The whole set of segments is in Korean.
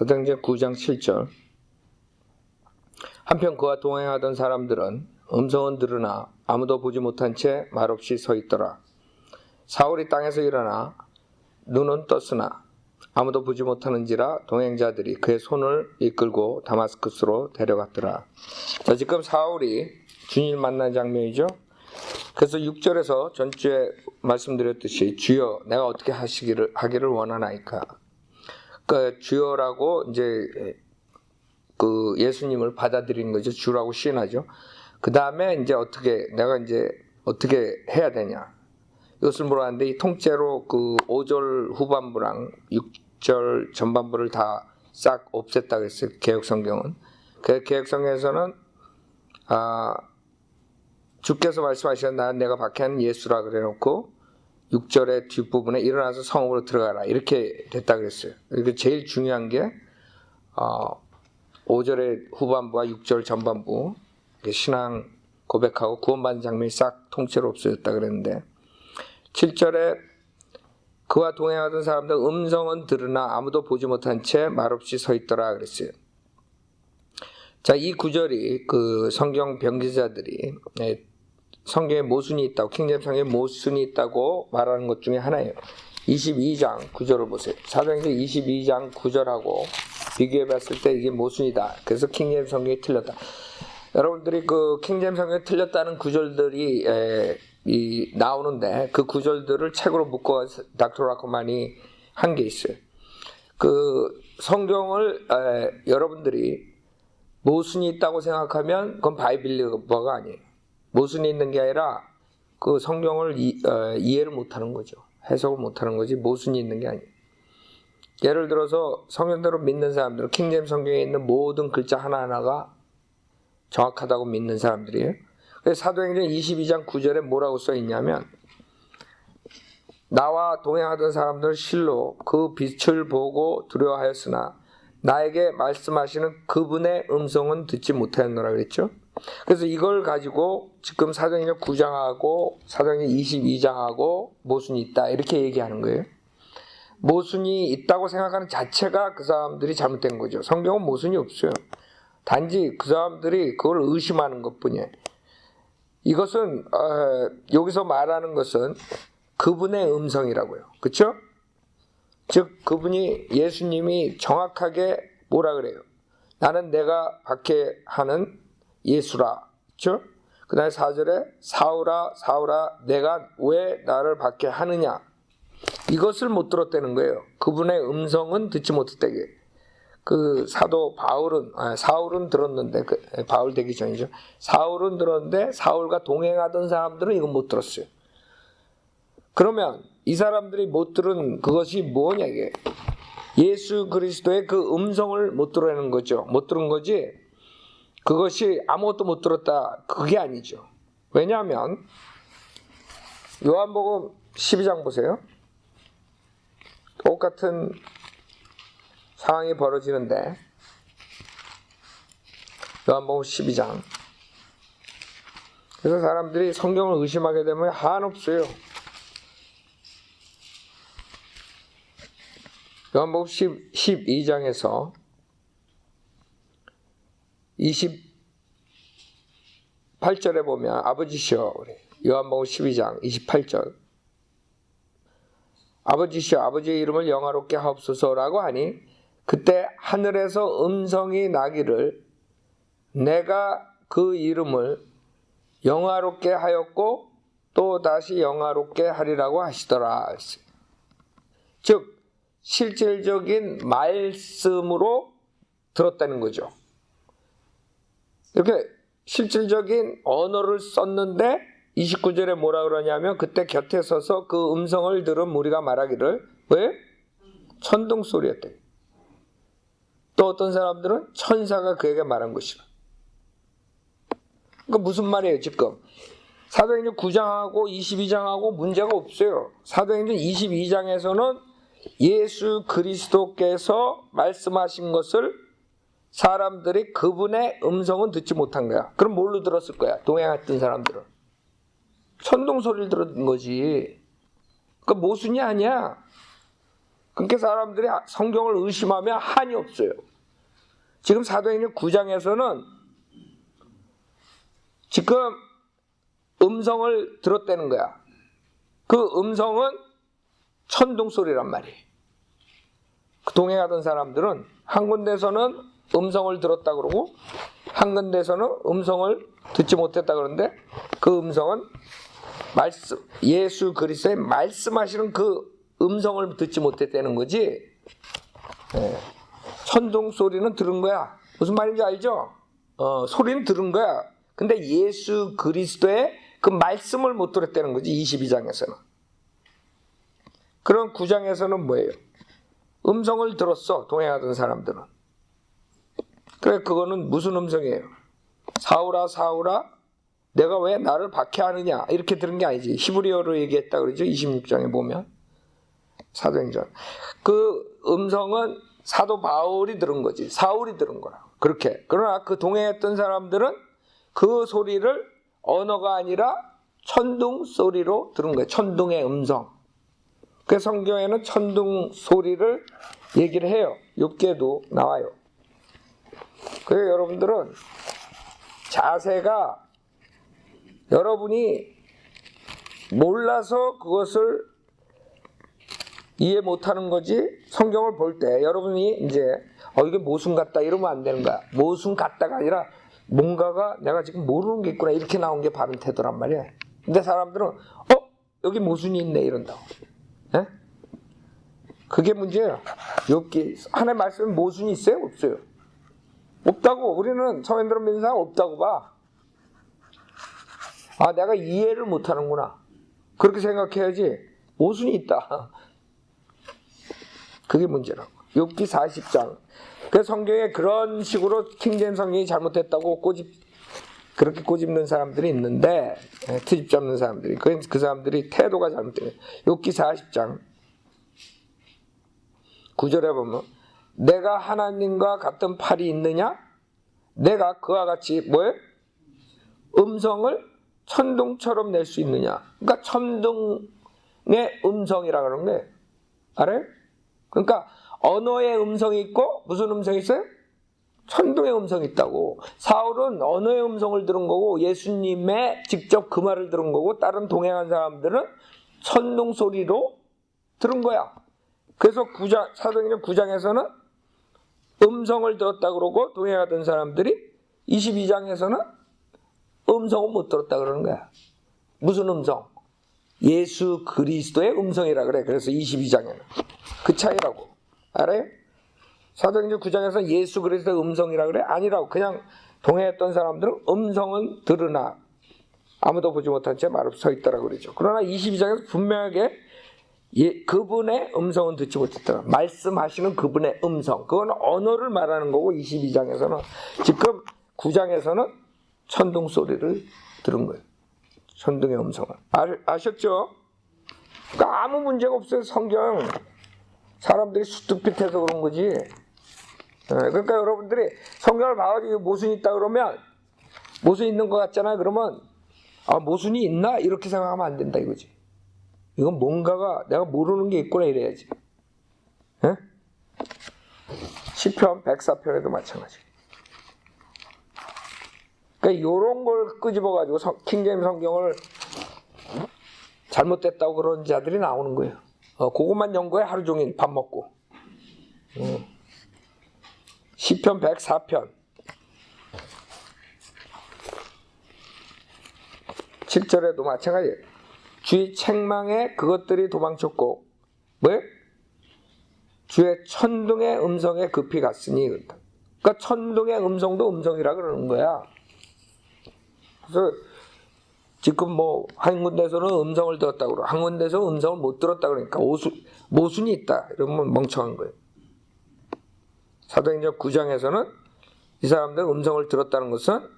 사도행전 9장 7절. 한편 그와 동행하던 사람들은 음성은 들으나 아무도 보지 못한 채 말없이 서 있더라. 사울이 땅에서 일어나 눈은 떴으나 아무도 보지 못하는지라 동행자들이 그의 손을 이끌고 다마스쿠스로 데려갔더라. 자, 지금 사울이 주님을 만난 장면이죠. 그래서 6절에서 전주에 말씀드렸듯이 주여 내가 어떻게 하기를 원하나이까. 그 주여라고 이제 그 예수님을 받아들이는 거죠. 주라고 시인하죠. 그 다음에 이제 내가 어떻게 해야 되냐. 이것을 물어봤는데 이 통째로 그 5절 후반부랑 6절 전반부를 다 싹 없앴다 그랬어요. 개혁성경은. 그 개혁성경에서는 주께서 말씀하시는 나는 내가 박해한 예수라 그래놓고 6절의 뒷부분에 일어나서 성읍으로 들어가라 이렇게 됐다 그랬어요. 그리고 제일 중요한 게 5절의 후반부와 6절 전반부 신앙 고백하고 구원받는 장면이 싹 통째로 없어졌다 그랬는데 7절에 그와 동행하던 사람들 음성은 들으나 아무도 보지 못한 채 말없이 서 있더라 그랬어요. 자, 이 구절이 그 성경 변기자들이 성경에 모순이 있다고, 킹제임스 성경에 모순이 있다고 말하는 것 중에 하나예요. 22장 9절을 보세요. 사도행전 22장 9절하고 비교해 봤을 때 이게 모순이다. 그래서 킹제임스 성경이 틀렸다. 여러분들이 그 킹제임스 성경이 틀렸다는 구절들이 나오는데 그 구절들을 책으로 묶어 닥터 라코만이 한 게 있어요. 그 성경을 여러분들이 모순이 있다고 생각하면 그건 바이빌리버가 아니에요. 모순이 있는 게 아니라 그 성경을 이해를 못하는 거죠. 해석을 못하는 거지 모순이 있는 게 아니에요. 예를 들어서 성경대로 믿는 사람들은 킹제임스 성경에 있는 모든 글자 하나하나가 정확하다고 믿는 사람들이에요. 그래서 사도행전 22장 9절에 뭐라고 써 있냐면 나와 동행하던 사람들은 실로 그 빛을 보고 두려워하였으나 나에게 말씀하시는 그분의 음성은 듣지 못하였노라 그랬죠. 그래서 이걸 가지고 지금 사도행전 9장하고 사도행전 22장하고 모순이 있다 이렇게 얘기하는 거예요. 모순이 있다고 생각하는 자체가 그 사람들이 잘못된 거죠. 성경은 모순이 없어요. 단지 그 사람들이 그걸 의심하는 것뿐이에요. 이것은 여기서 말하는 것은 그분의 음성이라고요. 그렇죠? 즉 그분이 예수님이 정확하게 뭐라 그래요? 나는 내가 박해하는 예수라. 그렇죠? 그 다음에 4절에 사울아 사울아 내가 왜 나를 박해하느냐. 이것을 못 들었다는 거예요. 그분의 음성은 듣지 못했다게. 그 사도 사울은 들었는데 바울 되기 전이죠. 사울은 들었는데 사울과 동행하던 사람들은 이건 못 들었어요. 그러면 이 사람들이 못 들은 그것이 뭐냐 이게 예수 그리스도의 그 음성을 못 들어내는 거죠. 못 들은 거지 그것이 아무것도 못 들었다 그게 아니죠. 왜냐하면 요한복음 12장 보세요. 똑같은 상황이 벌어지는데 요한복음 12장 그래서 사람들이 성경을 의심하게 되면 한없어요. 요한복음 12장에서 28절에 보면 아버지시여 요한복음 12장 28절 아버지시여 아버지의 이름을 영화롭게 하옵소서라고 하니 그때 하늘에서 음성이 나기를 내가 그 이름을 영화롭게 하였고 또 다시 영화롭게 하리라고 하시더라. 즉 실질적인 말씀으로 들었다는 거죠. 이렇게 실질적인 언어를 썼는데 29절에 뭐라 그러냐면 그때 곁에 서서 그 음성을 들은 무리가 말하기를 왜? 천둥 소리였대. 또 어떤 사람들은 천사가 그에게 말한 것이라. 그러니까 무슨 말이에요 지금? 사도행전 9장하고 22장하고 문제가 없어요. 사도행전 22장에서는 예수 그리스도께서 말씀하신 것을 사람들이 그분의 음성은 듣지 못한 거야. 그럼 뭘로 들었을 거야? 동행했던 사람들은 천둥 소리를 들은 거지. 그러니까 모순이 아니야. 그러니까 사람들이 성경을 의심하면 한이 없어요. 지금 사도행전 9장에서는 지금 음성을 들었다는 거야. 그 음성은 천둥소리란 말이에요. 그 동행하던 사람들은 한 군데서는 음성을 들었다 그러고 한 군데서는 음성을 듣지 못했다 그러는데 그 음성은 예수 그리스도의 말씀하시는 그 음성을 듣지 못했다는 거지. 천둥소리는 들은 거야. 무슨 말인지 알죠? 소리는 들은 거야. 근데 예수 그리스도의 그 말씀을 못 들었다는 거지. 22장에서는. 그럼 9장에서는 뭐예요? 음성을 들었어. 동행하던 사람들은. 그래, 그거는 무슨 음성이에요? 사울아 사울아 내가 왜 나를 박해하느냐 이렇게 들은 게 아니지. 히브리어로 얘기했다 그러죠. 26장에 보면 사도행전. 그 음성은 사도 바울이 들은 거지. 사울이 들은 거라. 그렇게. 그러나 그 동행했던 사람들은 그 소리를 언어가 아니라 천둥 소리로 들은 거예요. 천둥의 음성. 그 성경에는 천둥 소리를 얘기를 해요. 욥기에도 나와요. 그래서 여러분들은 자세가 여러분이 몰라서 그것을 이해 못하는 거지. 성경을 볼 때 여러분이 이제 이게 모순 같다 이러면 안 되는 거야. 모순 같다가 아니라 뭔가가 내가 지금 모르는 게 있구나 이렇게 나온 게 바른 태도란 말이야. 근데 사람들은 여기 모순이 있네 이런다고. 예? 그게 문제예요. 욥기 하나의 말씀에 모순이 있어요? 없어요? 없다고. 우리는 성인들은 믿는 사람 없다고 봐. 내가 이해를 못하는구나 그렇게 생각해야지. 모순이 있다. 그게 문제라고. 욥기 40장. 그 성경에 그런 식으로 킹제임스 성경이 잘못했다고 그렇게 꼬집는 사람들이 있는데, 트집 잡는 사람들이. 그 사람들이 태도가 잘못된 거예요. 욥기 40장 9절에 보면 내가 하나님과 같은 팔이 있느냐? 내가 그와 같이 뭐예요? 음성을 천둥처럼 낼 수 있느냐? 그러니까 천둥의 음성이라 그러는 거예요. 알아요? 그러니까 언어의 음성이 있고 무슨 음성이 있어요? 천둥의 음성이 있다고. 사울은 언어의 음성을 들은 거고 예수님의 직접 그 말을 들은 거고 다른 동행한 사람들은 천둥 소리로 들은 거야. 그래서 사도행전 9장에서는 음성을 들었다 그러고 동행하던 사람들이 22장에서는 음성은 못 들었다 그러는 거야. 무슨 음성? 예수 그리스도의 음성이라 그래. 그래서 22장에는 그 차이라고. 알아요? 사도행전 9장에서 예수 그리스도의 음성이라 그래? 아니라고. 그냥 동행했던 사람들은 음성은 들으나 아무도 보지 못한 채 말없이 서 있다라고 그러죠. 그러나 22장에서 분명하게 그분의 음성은 듣지 못했더라. 말씀하시는 그분의 음성. 그건 언어를 말하는 거고 22장에서는 지금 9장에서는 천둥 소리를 들은 거예요. 천둥의 음성을. 아셨죠? 그러니까 아무 문제가 없어요. 성경. 사람들이 수특빛해서 그런 거지. 그러니까 여러분들이 성경을 봐가지고 모순이 있다 그러면 모순이 있는 것 같잖아요. 그러면 모순이 있나? 이렇게 생각하면 안 된다 이거지. 이건 뭔가가 내가 모르는 게 있구나 이래야지. 예? 시편 104편에도 마찬가지. 그러니까 이런 걸 끄집어가지고 킹제임스 성경을 잘못됐다고 그런 자들이 나오는 거예요. 그것만 연구해 하루 종일 밥 먹고. 시편 104편 7절에도 마찬가지예요. 주의 책망에 그것들이 도망쳤고 왜? 주의 천둥의 음성에 급히 갔으니. 그러니까 천둥의 음성도 음성이라 그러는 거야. 그래서 지금 한 군데서는 음성을 들었다고 그러고 한 군데서 음성을 못 들었다고 그러니까 모순이 있다 이러면 멍청한 거예요. 사도행전 9장에서는 이 사람들 음성을 들었다는 것은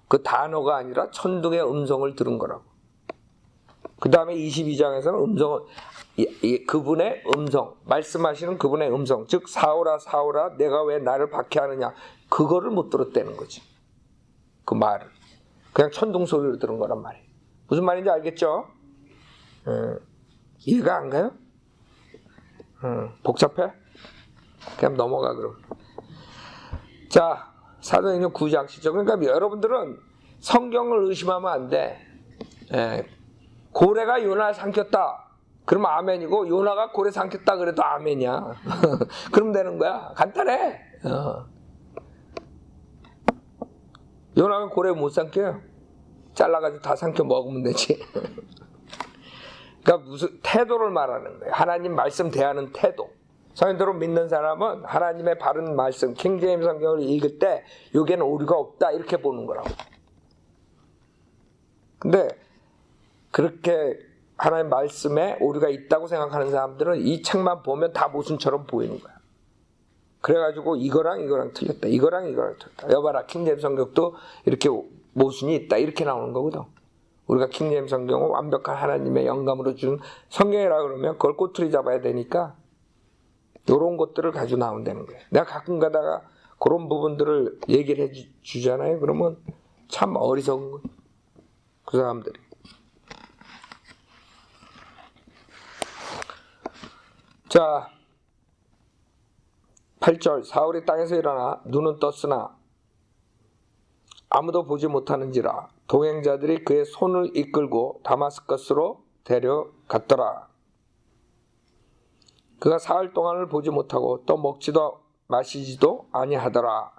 그 단어가 아니라 천둥의 음성을 들은 거라고. 그 다음에 22장에서는 그분의 음성, 말씀하시는 그분의 음성, 즉 사울아 사울아 내가 왜 나를 박해하느냐, 그거를 못 들었다는 거지. 그 말을 그냥 천둥 소리를 들은 거란 말이에요. 무슨 말인지 알겠죠? 이해가 안 가요? 복잡해? 그냥 넘어가 그럼. 자, 사도행전 9장 10절. 그러니까 여러분들은 성경을 의심하면 안 돼. 고래가 요나를 삼켰다. 그러면 아멘이고, 요나가 고래 삼켰다 그래도 아멘이야. 그러면 되는 거야. 간단해. 요나가 고래 못 삼켜요. 잘라가지고 다 삼켜 먹으면 되지. 그러니까 무슨 태도를 말하는 거예요. 하나님 말씀 대하는 태도. 성인들로 믿는 사람은 하나님의 바른 말씀, 킹제임스 성경을 읽을 때 여기에는 오류가 없다 이렇게 보는 거라고. 근데 그렇게 하나님 말씀에 오류가 있다고 생각하는 사람들은 이 책만 보면 다 모순처럼 보이는 거야. 그래가지고 이거랑 틀렸다. 이거랑 틀렸다. 여봐라, 킹제임스 성경도 이렇게 모순이 있다. 이렇게 나오는 거거든. 우리가 킹제임스 성경은 완벽한 하나님의 영감으로 준 성경이라 그러면 그걸 꼬투리 잡아야 되니까 이런 것들을 가지고 나온다는 거예요. 내가 가끔 가다가 그런 부분들을 얘기를 해주잖아요. 그러면 참 어리석은 거예요. 그 사람들이. 자, 8절. 사울이 땅에서 일어나 눈은 떴으나 아무도 보지 못하는지라 동행자들이 그의 손을 이끌고 다마스커스로 데려갔더라. 그가 사흘 동안을 보지 못하고 또 먹지도 마시지도 아니하더라.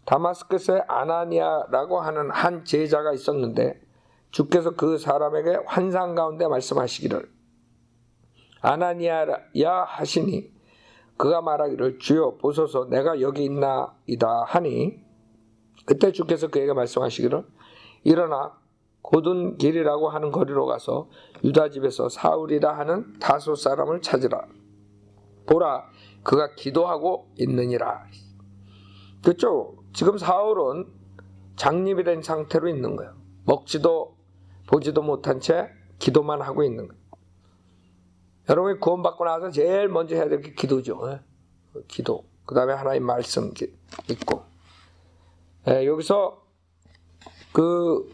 다마스커스에 아나니아라고 하는 한 제자가 있었는데 주께서 그 사람에게 환상 가운데 말씀하시기를 아나니아야 하시니 그가 말하기를 주여 보소서 내가 여기 있나이다 하니 그때 주께서 그에게 말씀하시기를 일어나 곧은 길이라고 하는 거리로 가서 유다 집에서 사울이라 하는 다소 사람을 찾으라. 보라 그가 기도하고 있느니라. 그렇죠? 지금 사울은 장립이 된 상태로 있는 거예요. 먹지도 보지도 못한 채 기도만 하고 있는 거예요. 여러분이 구원받고 나서 제일 먼저 해야 될 게 기도죠. 기도. 그 다음에 하나님 말씀 읽고. 여기서 그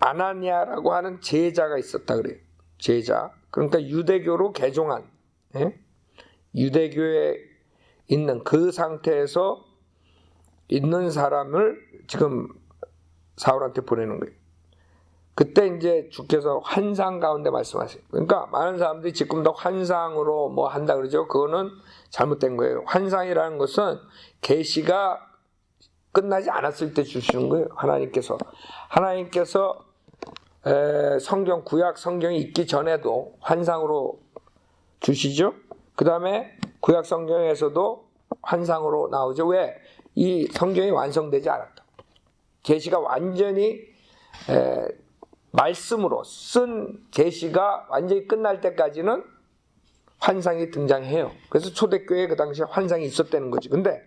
아나니아라고 하는 제자가 있었다 그래요. 제자. 그러니까 유대교로 개종한, 유대교에 있는 그 상태에서 있는 사람을 지금 사울한테 보내는 거예요. 그때 이제 주께서 환상 가운데 말씀하세요. 그러니까 많은 사람들이 지금도 환상으로 뭐 한다 그러죠. 그거는 잘못된 거예요. 환상이라는 것은 계시가 끝나지 않았을 때 주시는 거예요. 하나님께서 성경 구약 성경이 있기 전에도 환상으로 주시죠. 그 다음에 구약 성경에서도 환상으로 나오죠. 왜? 이 성경이 완성되지 않았다. 계시가 완전히 말씀으로 쓴 계시가 완전히 끝날 때까지는 환상이 등장해요. 그래서 초대교회에 그 당시에 환상이 있었다는 거지. 근데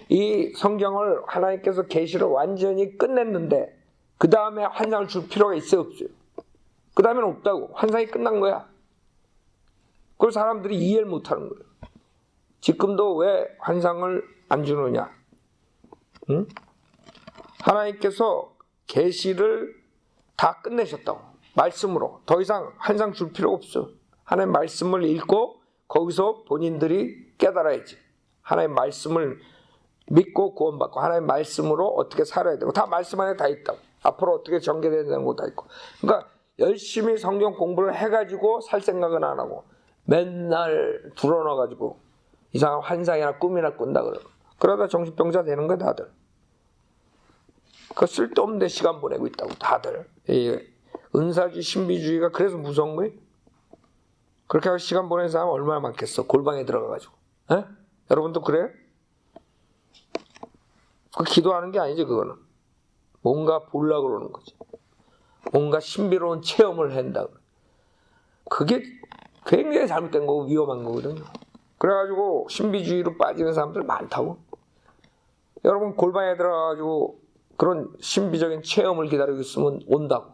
이 성경을 하나님께서 계시를 완전히 끝냈는데 그 다음에 환상을 줄 필요가 있어요, 없어요? 그 다음에는 없다고. 환상이 끝난 거야. 그걸 사람들이 이해를 못하는 거예요. 지금도 왜 환상을 안 주느냐? 응? 하나님께서 계시를 다 끝내셨다고. 말씀으로. 더 이상 환상 줄 필요가 없어. 하나님 말씀을 읽고 거기서 본인들이 깨달아야지. 하나님 말씀을 믿고 구원받고 하나님 말씀으로 어떻게 살아야 되고 다 말씀 안에 다 있다고. 앞으로 어떻게 전개되야 되는 거 다 있고. 그러니까 열심히 성경 공부를 해가지고 살 생각은 안 하고 맨날 불어넣어가지고 이상한 환상이나 꿈이나 꾼다 그러다 정신병자 되는 거야 다들. 그 쓸데없는 데 시간 보내고 있다고 다들. 은사주의 신비주의가 그래서 무서운 거예요. 그렇게 하고 시간 보내는 사람 얼마나 많겠어. 골방에 들어가가지고. 여러분도 그래요? 그 기도하는 게 아니지 그거는. 뭔가 보려고 그러는 거지. 뭔가 신비로운 체험을 한다. 그게 굉장히 잘못된 거고 위험한 거거든요. 그래가지고 신비주의로 빠지는 사람들 많다고. 여러분 골방에 들어가가지고 그런 신비적인 체험을 기다리고 있으면 온다고.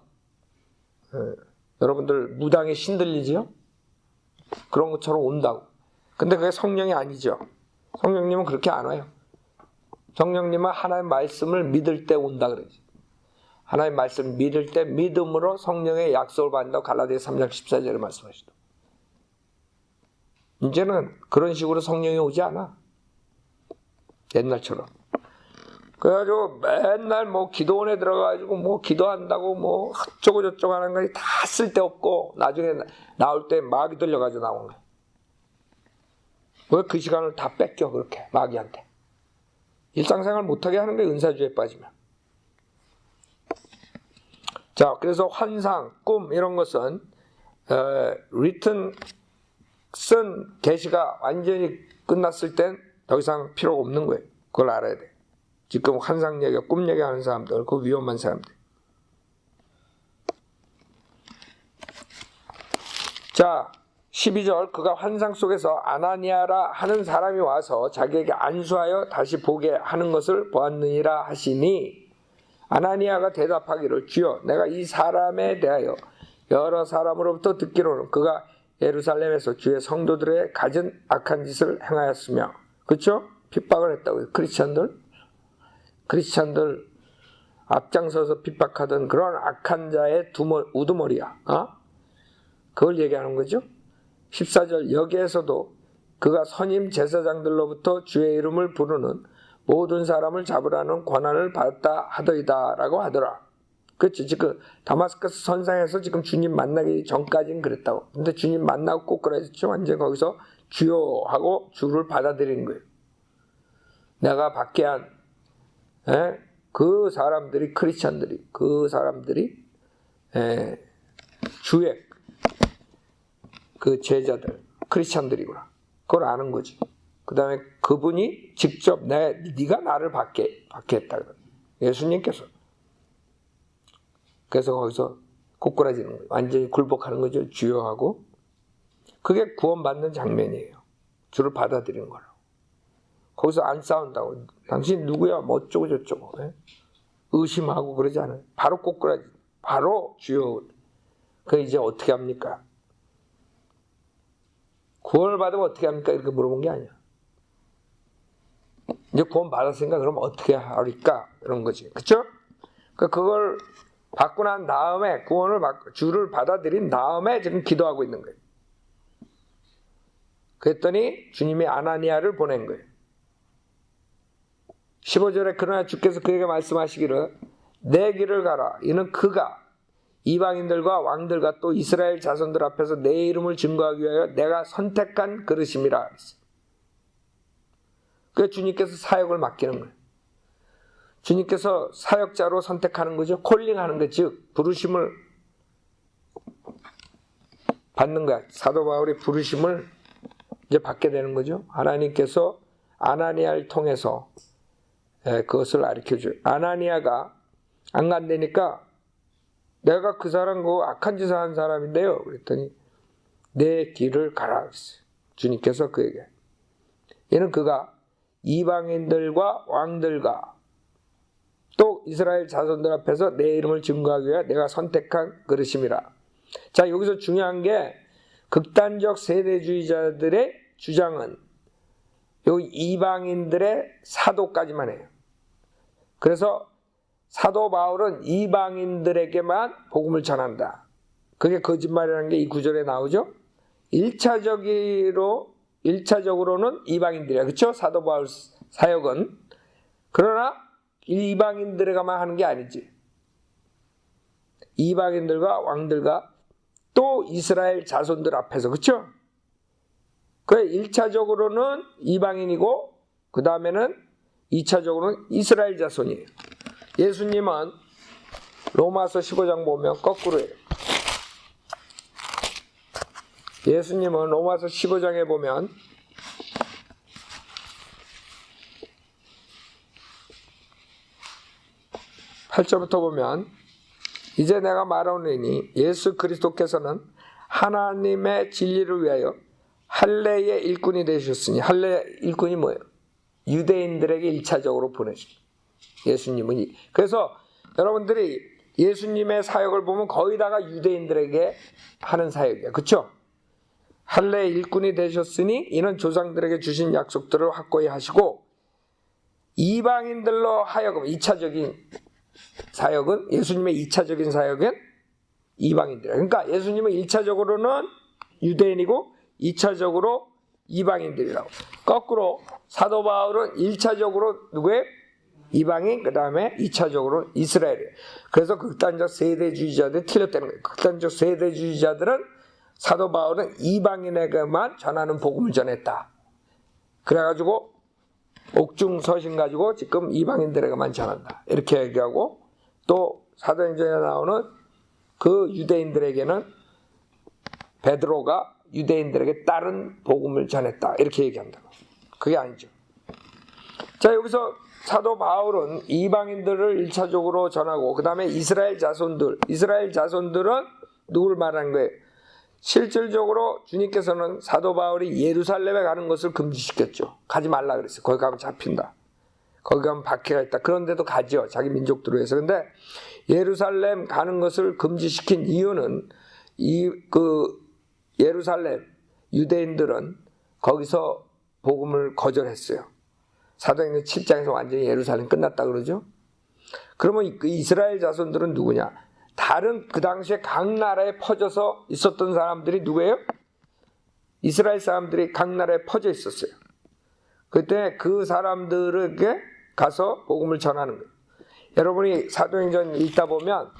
여러분들 무당에 신들리지요? 그런 것처럼 온다고. 근데 그게 성령이 아니죠. 성령님은 그렇게 안 와요. 성령님은 하나님의 말씀을 믿을 때 온다 그러지. 하나님의 말씀을 믿을 때 믿음으로 성령의 약속을 받는다고 갈라디아 3장 14절에 말씀하시죠. 이제는 그런 식으로 성령이 오지 않아. 옛날처럼. 그래가지고 맨날 뭐 기도원에 들어가가지고 뭐 기도한다고 뭐 어쩌고 저쩌고 하는 거 다 쓸데없고 나중에 나올 때 마귀 들려가지고 나오는 거야. 왜 그 시간을 다 뺏겨 그렇게 마귀한테. 일상생활 못하게 하는 게 은사주에 빠지면. 자, 그래서 환상, 꿈 이런 것은 written 쓴 계시가 완전히 끝났을 땐 더 이상 필요가 없는 거예요. 그걸 알아야 돼. 지금 환상 얘기, 꿈 얘기하는 사람들, 그 위험한 사람들. 자, 12절 그가 환상 속에서 아나니아라 하는 사람이 와서 자기에게 안수하여 다시 보게 하는 것을 보았느니라 하시니 아나니아가 대답하기를 주여 내가 이 사람에 대하여 여러 사람으로부터 듣기로는 그가 예루살렘에서 주의 성도들의 갖은 악한 짓을 행하였으며 그렇죠? 핍박을 했다고요. 크리스찬들 앞장서서 핍박하던 그런 악한 자의 우두머리야. 그걸 얘기하는 거죠. 14절 여기에서도 그가 선임 제사장들로부터 주의 이름을 부르는 모든 사람을 잡으라는 권한을 받았다 하더이다 라고 하더라. 그렇죠. 지금 다마스커스 선상에서 지금 주님 만나기 전까지는 그랬다고. 근데 주님 만나고 꼬꾸라졌죠. 완전 거기서 주요 하고 주를 받아들이는 거예요. 내가 받게 한 그 사람들이 크리스찬들이 그 사람들이 주의 그 제자들 크리스찬들이구나. 그걸 아는 거지. 그 다음에 그분이 직접 네가 나를 받게 했다. 예수님께서. 그래서 거기서 꼬꾸라지는 거예요. 완전히 굴복하는 거죠. 주여하고. 그게 구원받는 장면이에요. 주를 받아들이는 거라고. 거기서 안 싸운다고. 당신 누구야? 뭐 어쩌고 저쩌고. 의심하고 그러지 않아요. 바로 꼬꾸라지. 바로 주여. 그 이제 어떻게 합니까? 구원을 받으면 어떻게 합니까? 이렇게 물어본 게 아니야. 이제 구원 받았으니까 그럼 어떻게 하리까? 그런 거지. 그쵸? 그걸 받고 난 다음에 주를 받아들인 다음에 지금 기도하고 있는 거예요. 그랬더니 주님이 아나니아를 보낸 거예요. 15절에 그러나 주께서 그에게 말씀하시기를 내 길을 가라. 이는 그가 이방인들과 왕들과 또 이스라엘 자손들 앞에서 내 이름을 증거하기 위하여 내가 선택한 그릇임이라. 그래서 주님께서 사역을 맡기는 거예요. 주님께서 사역자로 선택하는 거죠. 콜링하는 거, 즉 부르심을 받는 거야. 사도 바울이 부르심을 이제 받게 되는 거죠. 하나님께서 아나니아를 통해서 그것을 가르쳐줘요. 아나니아가 안 간다니까 내가 그 사람 그 악한 짓을 한 사람인데요. 그랬더니 내 길을 가라 그랬어요. 주님께서 그에게. 이는 그가 이방인들과 왕들과 또 이스라엘 자손들 앞에서 내 이름을 증거하기 위해 내가 선택한 그릇임이라. 자, 여기서 중요한 게 극단적 세대주의자들의 주장은 여기 이방인들의 사도까지만 해요. 그래서 사도 바울은 이방인들에게만 복음을 전한다. 그게 거짓말이라는 게 이 구절에 나오죠. 1차적으로는 이방인들이야. 그렇죠? 사도 바울 사역은. 그러나 이방인들에게만 하는 게 아니지. 이방인들과 왕들과 또 이스라엘 자손들 앞에서. 그렇죠? 그 1차적으로는 이방인이고 그 다음에는 2차적으로는 이스라엘 자손이에요. 예수님은 로마서 15장 보면 거꾸로 해요. 예수님은 로마서 15장에 보면 8절부터 보면 이제 내가 말하노니 예수 그리스도께서는 하나님의 진리를 위하여 할례의 일꾼이 되셨으니 할례 일꾼이 뭐예요? 유대인들에게 1차적으로 보내신 예수님은. 그래서 여러분들이 예수님의 사역을 보면 거의 다가 유대인들에게 하는 사역이야. 그렇죠? 할례의 일꾼이 되셨으니 이는 조상들에게 주신 약속들을 확고히 하시고 이방인들로 하여금 2차적인 사역은 예수님의 2차적인 사역은 이방인들. 그러니까 예수님은 1차적으로는 유대인이고 2차적으로 이방인들이라고. 거꾸로 사도 바울은 1차적으로 누구예요? 이방인, 그 다음에 2차적으로 이스라엘이에요. 그래서 극단적 세대주의자들이 틀렸다는 거예요. 극단적 세대주의자들은 사도 바울은 이방인에게만 전하는 복음을 전했다. 그래가지고 옥중서신 가지고 지금 이방인들에게만 전한다. 이렇게 얘기하고, 또 사도행전에 나오는 그 유대인들에게는 베드로가 유대인들에게 다른 복음을 전했다. 이렇게 얘기합니다. 그게 아니죠. 자, 여기서 사도 바울은 이방인들을 1차적으로 전하고, 그 다음에 이스라엘 자손들은 누구를 말하는 거예요? 실질적으로 주님께서는 사도 바울이 예루살렘에 가는 것을 금지시켰죠. 가지 말라 그랬어요. 거기 가면 잡힌다. 거기 가면 박해가 있다. 그런데도 가죠. 자기 민족들을 위해서. 근데 예루살렘 가는 것을 금지시킨 이유는 예루살렘 유대인들은 거기서 복음을 거절했어요. 사도행전 7장에서 완전히 예루살렘 끝났다 그러죠. 그러면 그 이스라엘 자손들은 누구냐? 다른 그 당시에 각 나라에 퍼져서 있었던 사람들이 누구예요? 이스라엘 사람들이 각 나라에 퍼져 있었어요. 그때 그 사람들에게 가서 복음을 전하는 거예요. 여러분이 사도행전 읽다 보면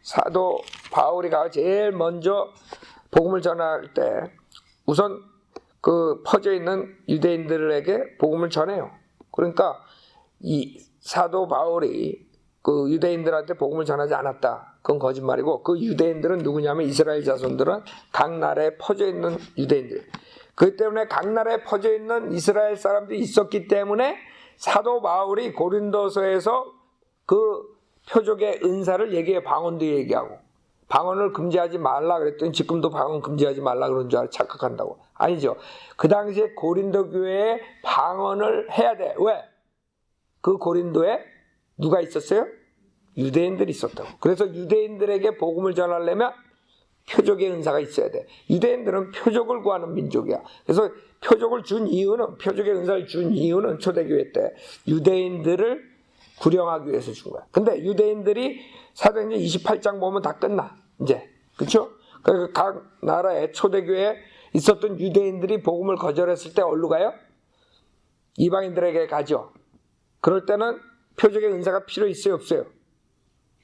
사도 바울이 제일 먼저 복음을 전할 때 우선 그 퍼져 있는 유대인들에게 복음을 전해요. 그러니까 이 사도 바울이 그 유대인들한테 복음을 전하지 않았다. 그건 거짓말이고, 그 유대인들은 누구냐면 이스라엘 자손들은 각 나라에 퍼져 있는 유대인들. 그렇기 때문에 각 나라에 퍼져 있는 이스라엘 사람들이 있었기 때문에 사도 바울이 고린도서에서 그 표적의 은사를 얘기해. 방언도 얘기하고, 방언을 금지하지 말라 그랬더니 지금도 방언 금지하지 말라 그런 줄 착각한다고. 아니죠. 그 당시에 고린도 교회에 방언을 해야 돼. 왜? 그 고린도에 누가 있었어요? 유대인들이 있었다고. 그래서 유대인들에게 복음을 전하려면 표적의 은사가 있어야 돼. 유대인들은 표적을 구하는 민족이야. 그래서 표적의 은사를 준 이유는 초대교회 때 유대인들을 구령하기 위해서 준 거야. 근데 유대인들이 사도행전 28장 보면 다 끝나. 이제. 그렇죠? 그래서 각 나라의 초대교회에 있었던 유대인들이 복음을 거절했을 때 어디로 가요? 이방인들에게 가죠. 그럴 때는 표적의 은사가 필요 있어요, 없어요?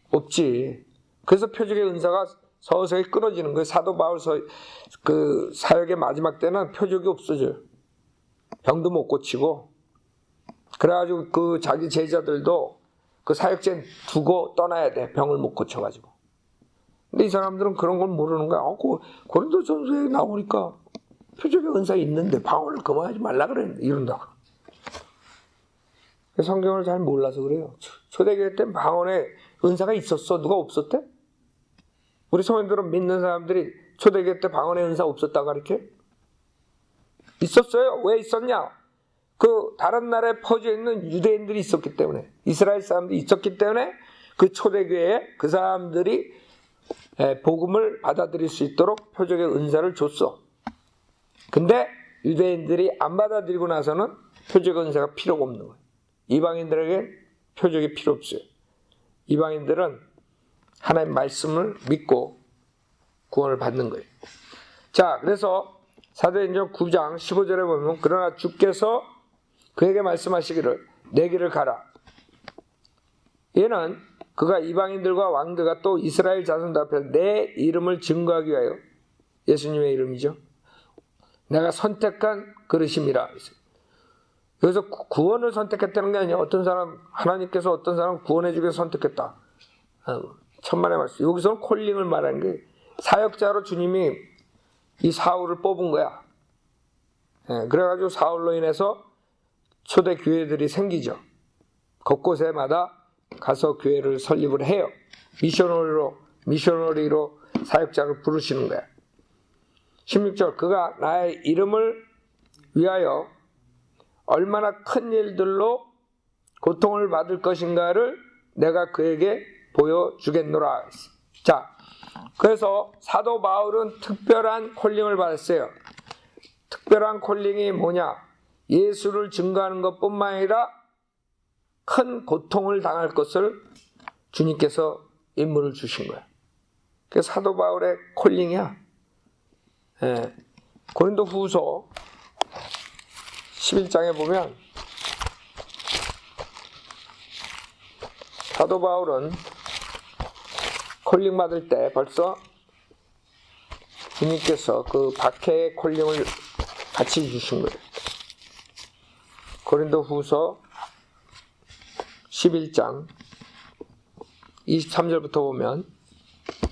없지. 그래서 표적의 은사가 서서히 끊어지는 거예요. 사도 바울 그 사역의 마지막 때는 표적이 없어져요. 병도 못 고치고. 그래가지고 그 자기 제자들도 그 사역제 두고 떠나야 돼. 병을 못 고쳐가지고. 근데 이 사람들은 그런 걸 모르는 거야. 고린도전서에 나오니까 표적의 은사 있는데 방언을 그만하지 말라 그랬는데 이런다고. 성경을 잘 몰라서 그래요. 초대교회 때 방언에 은사가 있었어? 누가 없었대? 우리 성도들은 믿는 사람들이 초대교회 때 방언의 은사 없었다고 가르쳐? 있었어요. 왜 있었냐? 그 다른 나라에 퍼져 있는 유대인들이 있었기 때문에, 이스라엘 사람들이 있었기 때문에 그 초대교회에 그 사람들이 복음을 받아들일 수 있도록 표적의 은사를 줬어. 근데 유대인들이 안 받아들이고 나서는 표적의 은사가 필요가 없는 거예요. 이방인들에게 표적이 필요 없어요. 이방인들은 하나님의 말씀을 믿고 구원을 받는 거예요. 자, 그래서 사도행전 9장 15절에 보면, 그러나 주께서 그에게 말씀하시기를 내 길을 가라. 얘는 그가 이방인들과 왕들과 또 이스라엘 자손들 앞에서 내 이름을 증거하기 위하여, 예수님의 이름이죠, 내가 선택한 그릇임이라. 여기서 구원을 선택했다는 게 아니야. 하나님께서 어떤 사람 구원해주기 위해서 선택했다. 천만의 말씀. 여기서는 콜링을 말하는 게, 사역자로 주님이 이 사울을 뽑은 거야. 그래가지고 사울로 인해서 초대 교회들이 생기죠. 곳곳에마다 가서 교회를 설립을 해요. 미셔너리로 사역자를 부르시는 거야. 16절, 그가 나의 이름을 위하여 얼마나 큰 일들로 고통을 받을 것인가를 내가 그에게 보여주겠노라. 자, 그래서 사도 바울은 특별한 콜링을 받았어요. 특별한 콜링이 뭐냐? 예수를 증거하는 것뿐만 아니라 큰 고통을 당할 것을 주님께서 임무를 주신 거야. 그게 사도 바울의 콜링이야. 고린도 후서 11장에 보면 사도 바울은 콜링 받을 때 벌써 주님께서 그 박해의 콜링을 같이 주신 거예요. 고린도후서 11장 23절부터 보면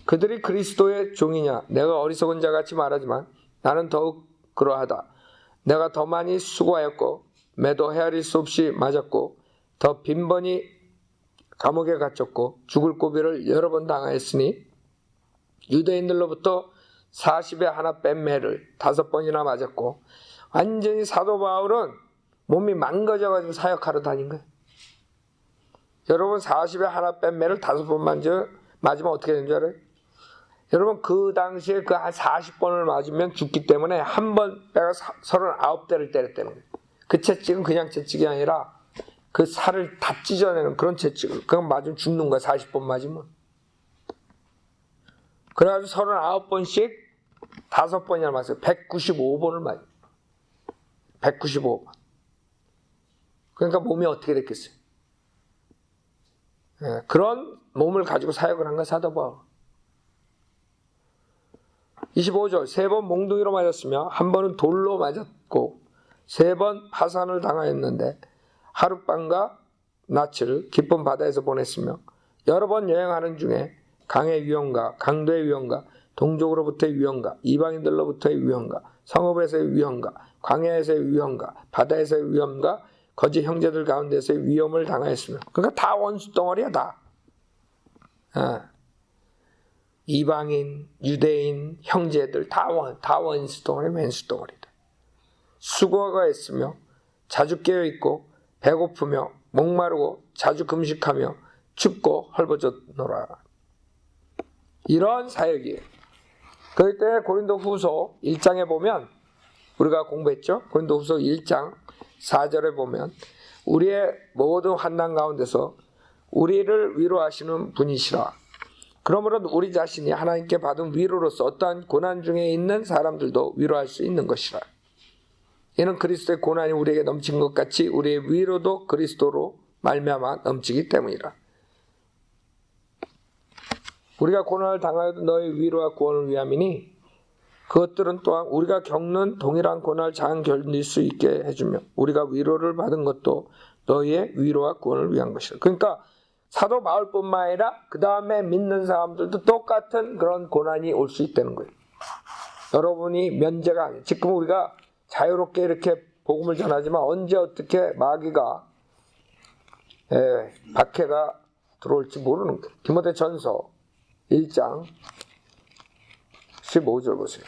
그들이 그리스도의 종이냐 내가 어리석은 자같이 말하지만 나는 더욱 그러하다. 내가 더 많이 수고하였고 매도 헤아릴 수 없이 맞았고 더 빈번히 감옥에 갇혔고 죽을 고비를 여러 번 당하였으니 유대인들로부터 40에 하나 뺀 매를 5번이나 맞았고 완전히 사도 바울은 몸이 망가져가지고 사역하러 다닌 거예요. 여러분 40에 하나 뺀 매를 5번 맞으면 어떻게 되는 줄 알아요? 여러분 그 당시에 그 한 40번을 맞으면 죽기 때문에 한 번 빼가 39대를 때렸다는 거예요. 그 채찍은 그냥 채찍이 아니라 그 살을 다 찢어내는 그런 채찍을 그건 맞으면 죽는 거야. 40번 맞으면. 그래가지고 39번씩 5번이나 맞아요. 195번을 맞아요. 195번. 그러니까 몸이 어떻게 됐겠어요? 예, 그런 몸을 가지고 사역을 한 거야 사도 바울. 25절 3번 몽둥이로 맞았으며 한 번은 돌로 맞았고 3번 파산을 당하였는데 하룻밤과 낯을 깊은 바다에서 보냈으며 여러 번 여행하는 중에 강의 위험과 강도의 위험과 동족으로부터의 위험과 이방인들로부터의 위험과 성읍에서의 위험과 광야에서의 위험과 바다에서의 위험과 거짓 형제들 가운데서의 위험을 당하였으며 그러니까 다 원수 덩어리야 다. 이방인, 유대인, 형제들 다 원수 덩어리, 맨수 덩어리다. 수고가 있으며 자주 깨어있고 배고프며 목마르고 자주 금식하며 춥고 헐벗었노라. 이런 사역이에요. 그럴 때 고린도후서 1장에 보면 우리가 공부했죠. 고린도후서 1장 4절에 보면 우리의 모든 환난 가운데서 우리를 위로하시는 분이시라. 그러므로 우리 자신이 하나님께 받은 위로로서 어떠한 고난 중에 있는 사람들도 위로할 수 있는 것이라. 이는 그리스도의 고난이 우리에게 넘친 것 같이 우리의 위로도 그리스도로 말미암아 넘치기 때문이라. 우리가 고난을 당하여도 너의 위로와 구원을 위함이니 그것들은 또한 우리가 겪는 동일한 고난을 잘 견딜 수 있게 해주며 우리가 위로를 받은 것도 너희의 위로와 구원을 위한 것이라. 그러니까 사도 바울뿐만 아니라 그 다음에 믿는 사람들도 똑같은 그런 고난이 올 수 있다는 거예요. 여러분이 면제가 아니에요. 지금 우리가 자유롭게 이렇게 복음을 전하지만 언제 어떻게 마귀가 박해가 들어올지 모르는 거예요. 디모데전서 1장 15절 보세요.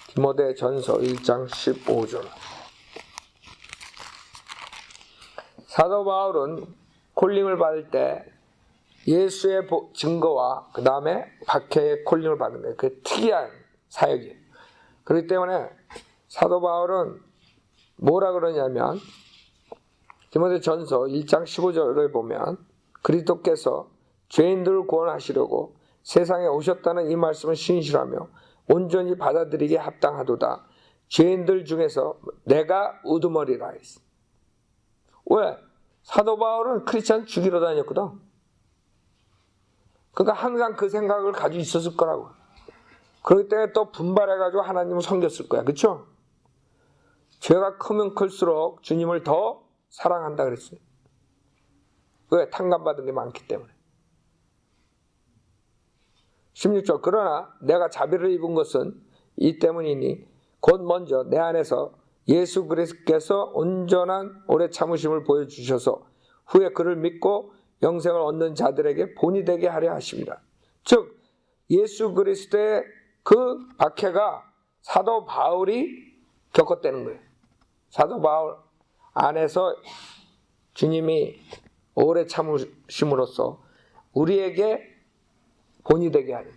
디모데전서 1장 15절. 사도 바울은 콜링을 받을 때 예수의 증거와 그 다음에 박해의 콜링을 받는 거예요. 그게 특이한 사역이에요. 그렇기 때문에 사도 바울은 뭐라 그러냐면 디모데전서 1장 15절을 보면 그리스도께서 죄인들을 구원하시려고 세상에 오셨다는 이 말씀은 신실하며 온전히 받아들이기에 합당하도다. 죄인들 중에서 내가 우두머리라 했어. 왜? 사도 바울은 크리스찬 죽이러 다녔거든. 그러니까 항상 그 생각을 가지고 있었을 거라고. 그렇기 때문에 또 분발해가지고 하나님을 섬겼을 거야. 그렇죠? 죄가 크면 클수록 주님을 더 사랑한다 그랬어요. 왜? 탕감받은 게 많기 때문에. 16절 그러나 내가 자비를 입은 것은 이 때문이니 곧 먼저 내 안에서 예수 그리스도께서 온전한 오래 참으심을 보여주셔서 후에 그를 믿고 영생을 얻는 자들에게 본이 되게 하려 하십니다. 즉 예수 그리스도의 그 박해가 사도 바울이 겪었다는 거예요. 사도 바울 안에서 주님이 오래 참으심으로써 우리에게 본이 되게 하는.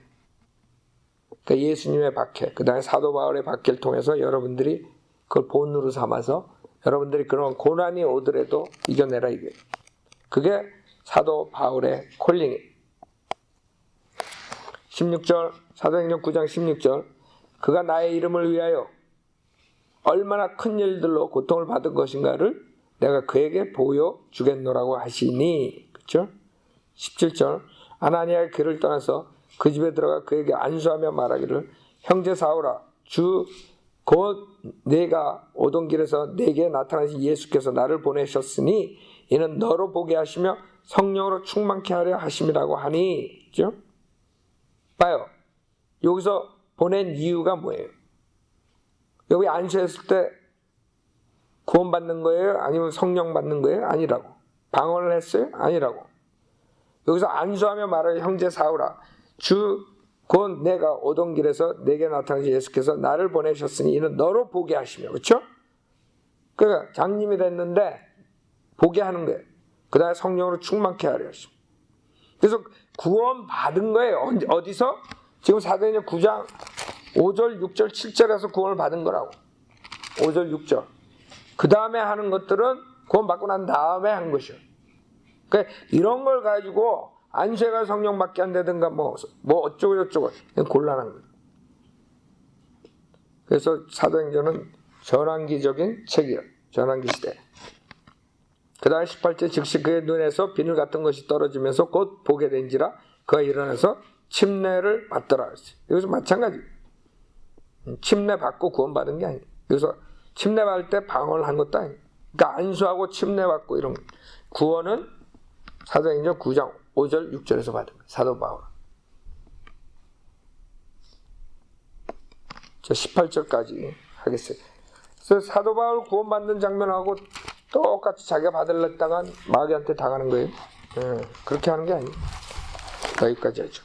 그러니까 예수님의 박해, 그 다음에 사도 바울의 박해를 통해서 여러분들이 그걸 본으로 삼아서 여러분들이 그런 고난이 오더라도 이겨내라 이게. 그게 사도 바울의 콜링이에요. 16절 사도행전 9장 16절 그가 나의 이름을 위하여 얼마나 큰 일들로 고통을 받은 것인가를 내가 그에게 보여주겠노라고 하시니. 그렇죠? 17절 아나니아가 그를 떠나서 그 집에 들어가 그에게 안수하며 말하기를 형제 사울아 주 곧 내가 오던 길에서 내게 나타나신 예수께서 나를 보내셨으니 이는 너로 보게 하시며 성령으로 충만케 하려 하심이라고 하니. 그렇죠? 봐요. 여기서 보낸 이유가 뭐예요? 여기 안수했을 때 구원받는 거예요? 아니면 성령 받는 거예요? 아니라고. 방언을 했어요? 아니라고. 여기서 안수하며 말할 형제 사울아 주 곧 내가 오던 길에서 내게 나타나신 예수께서 나를 보내셨으니 이는 너로 보게 하시며. 그렇죠? 그러니까 장님이 됐는데 보게 하는 거예요. 그 다음에 성령으로 충만케 하려 하시며. 그래서 구원 받은 거예요. 어디서? 지금 사도행전 9장 5절 6절 7절에서 구원을 받은 거라고. 5절 6절 그 다음에 하는 것들은 구원 받고 난 다음에 한 것이요. 그러니까 이런 걸 가지고 안수해가 성령 받게 한다든가 뭐 어쩌고 저쩌고 곤란한 거예요. 그래서 사도행전은 전환기적인 책이에요. 전환기 시대. 그 다음에 18절 즉시 그의 눈에서 비늘 같은 것이 떨어지면서 곧 보게 된지라 그가 일어나서 침례를 받더라. 여기서 마찬가지. 침례 받고 구원 받은 게 아니에요. 여기서 침례 받을 때 방언을 한 것도 아니에요. 그러니까 안수하고 침례 받고 이런 구원은 사도행전 9장 5절 6절에서 받은 거예요. 사도 바울. 자 18절까지 하겠어요. 그래서 사도 바울 구원 받는 장면하고 똑같이 자기가 받으려다가 마귀한테 당하는 거예요. 그렇게 하는 게 아니에요. 여기까지 하죠.